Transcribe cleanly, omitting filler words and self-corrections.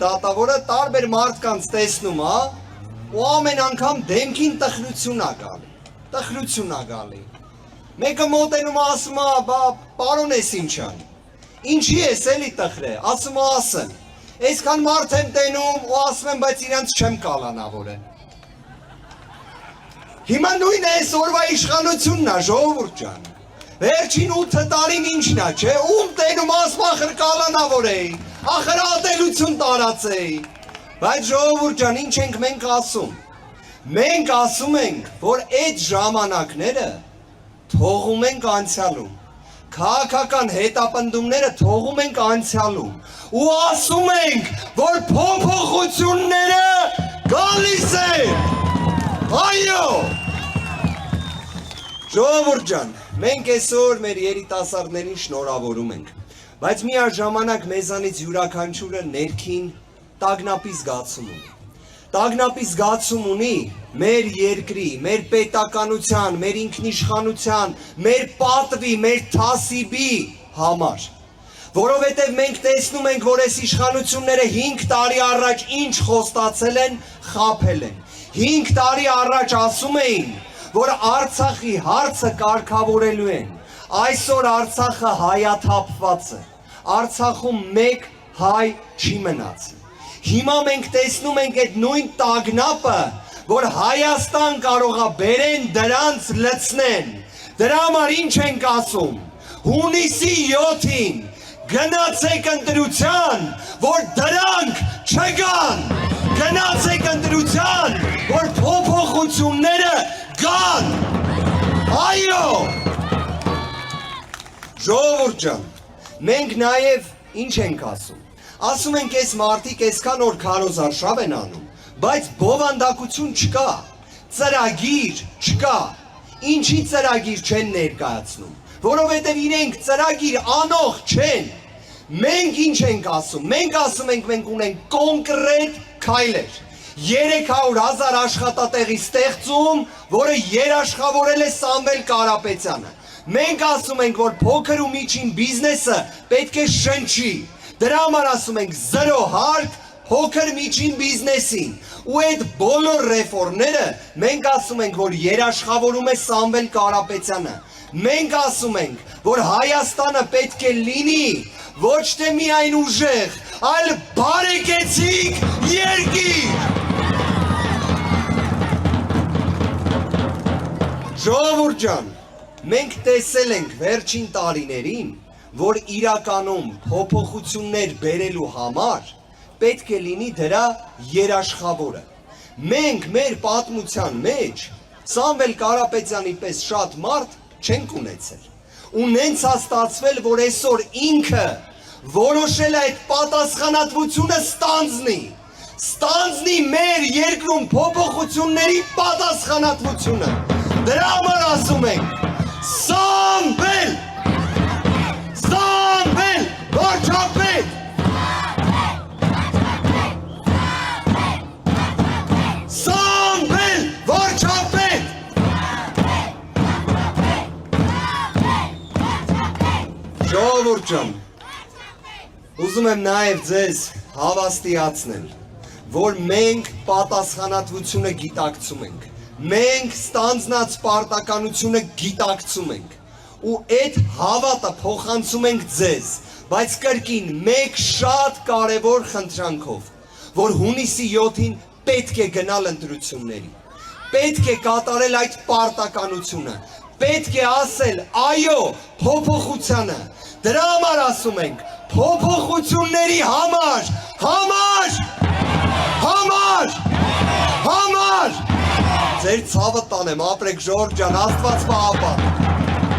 դատավորը տարբեր մարդկանց տեսնում է ու ամեն անգամ դեմքին տխրություն ա գալի։ Մեկը մոտենում է ասում է, բա պարոն Էսինչյան, ինչի ես էլի տխրե, ասում է ասեմ, այսքան մարդ եմ տենում ու ասում եմ, բայց իրանց չեմ կալանավորել։ Հիմա նույնը այս օրվա իշխանությունն է, ժողովուրդ ջան։ Վերջին 8 տարին ինչն է, չէ, ում տենում ասում ախր կալանավոր էի, ախր ատելություն տարածեի։ Բայց ժողովուրդ ջան, ինչ ենք մենք ասում։ Մենք ասում ենք, որ այդ ժամանակները թողում ենք անցյալում։ Քաղաքական հետապնդումները թողում ենք անցյալում ու ասում ենք, որ փոփոխությունները գալիս են։ Այո։ Ժողովուրդ ջան, մենք այսօր մեր երիտասարդներին շնորհավորում ենք, բայց միաժամանակ մեզանից յուրաքանչյուրը ներքին տագնապի զգացում ունի։ Տագնապի զգացում ունի մեր երկրի, մեր պետականության, մեր ինքնիշխանության, մեր պատվի, մեր թասիբի համար։ Որովհետև մենք տեսնում ենք, որ այս իշխանությունները 5 տարի առաջ ինչ խոստացել են, խաբել են։ 5 տարի առաջ ասում էին, որ Արցախի հարցը կարգավորելու են։ Այսօր Արցախը հայաթափված է։ Արցախում մեկ հայ չի մնացել։ Հիմա մենք տեսնում ենք այդ նույն տագնապը, որ Հայաստան կարող է բերեն դրանց լցնեն։ Դրա համար ինչ ենք ասում։ Հունիսի 7-ին գնացեք ընտրության, որ դրանք չգան։ Գնացեք ընտրության, որ փոփոխությունները գան։ Այո։ Ժողովուրդ ջան, մենք նաև ինչ ենք ասում։ Ասում ենք այս մարդիկ այսքան օր քարոզարշավ են անում, բայց բովանդակություն չկա, ծրագիր չկա։ Ինչի ծրագիր չեն ներկայացնում, որովհետև իրենք ծրագիր անող չեն։ Մենք ինչ ենք ասում, մենք ասում ենք մենք ունենք կոնկրետ քայլեր, 300,000 աշխատատեղի ստեղծում, որը երաշխավորել է Սամվել Կարապետյանը։ Մենք ասում ենք, որ փոքր ու միջին բիզնեսը պետք է շնչի, դրա համար ասում ենք 0 հարկ փոքր միջին բիզնեսին, ու այդ բոլոր ռեֆորմները մենք ասում ենք, որ երաշխավորում է Սամվել Կարապետյանը։ Մենք ասում ենք, որ Հայաստանը պետք է լինի ոչ թե միայն ուժեղ, այլ բարեկեցիկ երկիր։ Ժողովուրդ ջան, մենք տեսել ենք վերջին տարիներին, որ իրականում փոփոխություններ բերելու համար պետք է լինի դրա երաշխավորը։ Մենք մեր պատմության մեջ Սամվել Կարապետյանի պես շատ մարդ չենք ունեցել։ Ունենց է ստացվել, որ այսօր ինքը որոշել է այդ պատասխանատվությունը ստանձնի մեր երկրում փոփոխությունների պատասխանատվությունը։ Դրա համար ասում ենք Սամվել, վարչապետ, Սամվել, վարչապետ։ Ժողովուրդ ջան, ուզում եմ նաև ձեզ հավաստիացնել, որ մենք պատասխանատվությունը գիտակցում ենք, մենք ստանձնած պարտականությունը գիտակցում ենք, ու այդ հավատը փոխանցում ենք ձեզ, բայց կրկին մեկ շատ կարևոր խնդրանքով, որ հունիսի 7-ին պետք է գնալ ընտրությունների, պետք է կատարել այդ պարտականությունը, պետք է ասել այո փոփոխությանը։ Դրա համար ասում ենք փոփոխությունների համար, ձեր ցավը տանեմ, ապրեք ժողովուրդ ջան, Աստված պահապան։